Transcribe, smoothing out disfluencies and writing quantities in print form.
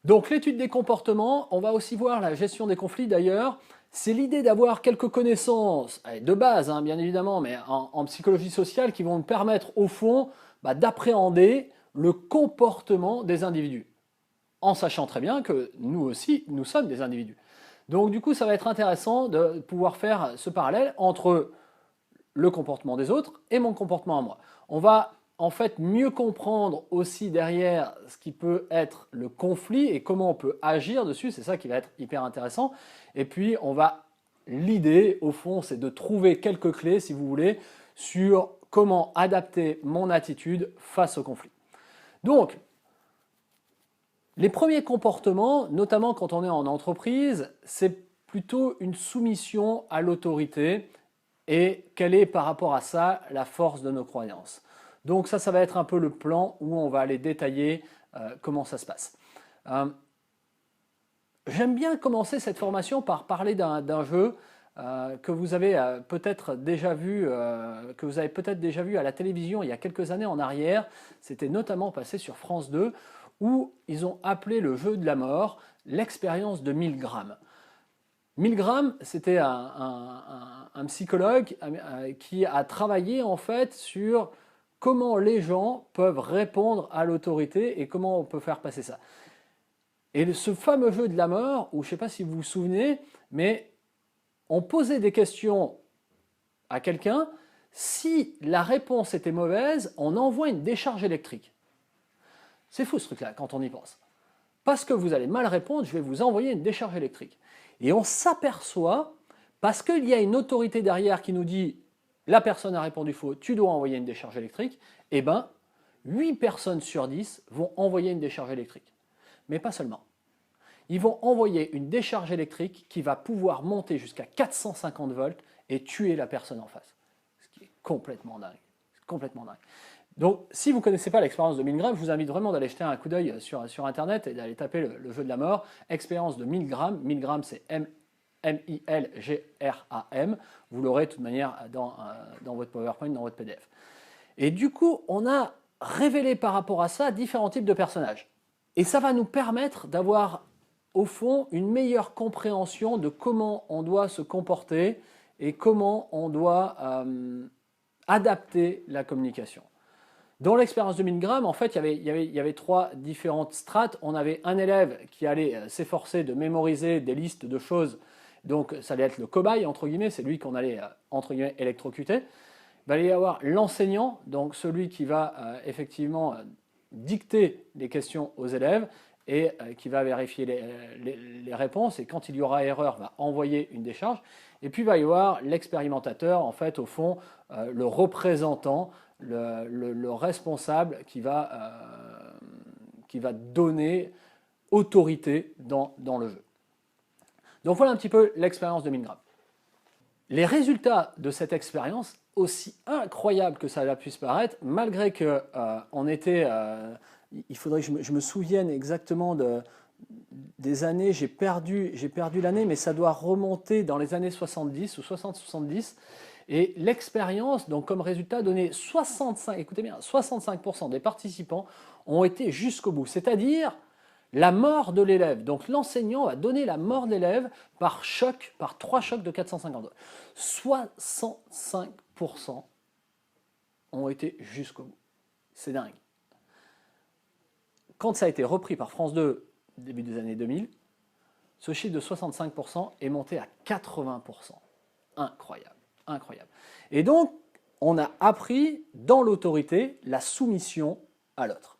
Donc l'étude des comportements, on va aussi voir la gestion des conflits d'ailleurs. C'est l'idée d'avoir quelques connaissances de base, hein, bien évidemment, mais en psychologie sociale qui vont nous permettre au fond d'appréhender le comportement des individus, en sachant très bien que nous aussi, nous sommes des individus. Donc du coup, ça va être intéressant de pouvoir faire ce parallèle entre le comportement des autres et mon comportement à moi. On va en fait mieux comprendre aussi derrière ce qui peut être le conflit et comment on peut agir dessus, c'est ça qui va être hyper intéressant. Et puis l'idée au fond c'est de trouver quelques clés si vous voulez sur comment adapter mon attitude face au conflit. Donc les premiers comportements, notamment quand on est en entreprise, c'est plutôt une soumission à l'autorité et quelle est par rapport à ça la force de nos croyances. Donc ça va être un peu le plan où on va aller détailler comment ça se passe. J'aime bien commencer cette formation par parler d'un jeu que vous avez peut-être déjà vu, à la télévision il y a quelques années en arrière. C'était notamment passé sur France 2 où ils ont appelé le jeu de la mort l'expérience de Milgram. Milgram, c'était un psychologue qui a travaillé en fait sur comment les gens peuvent répondre à l'autorité et comment on peut faire passer ça. Et ce fameux jeu de la mort, où je ne sais pas si vous vous souvenez, mais on posait des questions à quelqu'un, si la réponse était mauvaise, on envoie une décharge électrique. C'est fou ce truc-là quand on y pense. Parce que vous allez mal répondre, je vais vous envoyer une décharge électrique. Et on s'aperçoit, parce qu'il y a une autorité derrière qui nous dit la personne a répondu faux, tu dois envoyer une décharge électrique, eh bien, 8 personnes sur 10 vont envoyer une décharge électrique. Mais pas seulement. Ils vont envoyer une décharge électrique qui va pouvoir monter jusqu'à 450 volts et tuer la personne en face. Ce qui est complètement dingue. Complètement dingue. Donc, si vous ne connaissez pas l'expérience de Milgram, je vous invite vraiment d'aller jeter un coup d'œil sur Internet et d'aller taper le jeu de la mort. Expérience de Milgram. Milgram, c'est M-I-L-G-R-A-M. Vous l'aurez de toute manière dans votre PowerPoint, dans votre PDF. Et du coup, on a révélé par rapport à ça différents types de personnages. Et ça va nous permettre d'avoir, au fond, une meilleure compréhension de comment on doit se comporter et comment on doit adapter la communication. Dans l'expérience de Milgram, en fait, il y avait 3 différentes strates. On avait un élève qui allait s'efforcer de mémoriser des listes de choses. Donc, ça allait être le cobaye, entre guillemets. C'est lui qu'on allait, entre guillemets, électrocuter. Il va y avoir l'enseignant, donc celui qui va effectivement dicter les questions aux élèves et qui va vérifier les réponses. Et quand il y aura erreur, va envoyer une décharge. Et puis, il va y avoir l'expérimentateur, en fait, au fond, le représentant, le responsable qui va donner autorité dans le jeu. Donc voilà un petit peu l'expérience de Milgram. Les résultats de cette expérience, aussi incroyables que ça puisse paraître, malgré que il faudrait que je me souvienne exactement des années, j'ai perdu l'année, mais ça doit remonter dans les années 70 ou 60-70. Et l'expérience, donc comme résultat, donnait 65% des participants ont été jusqu'au bout. C'est-à-dire la mort de l'élève. Donc l'enseignant va donner la mort de l'élève par 3 chocs de 450 volts. 65% ont été jusqu'au bout. C'est dingue. Quand ça a été repris par France 2, début des années 2000, ce chiffre de 65% est monté à 80%. Incroyable, incroyable. Et donc, on a appris dans l'autorité la soumission à l'autre.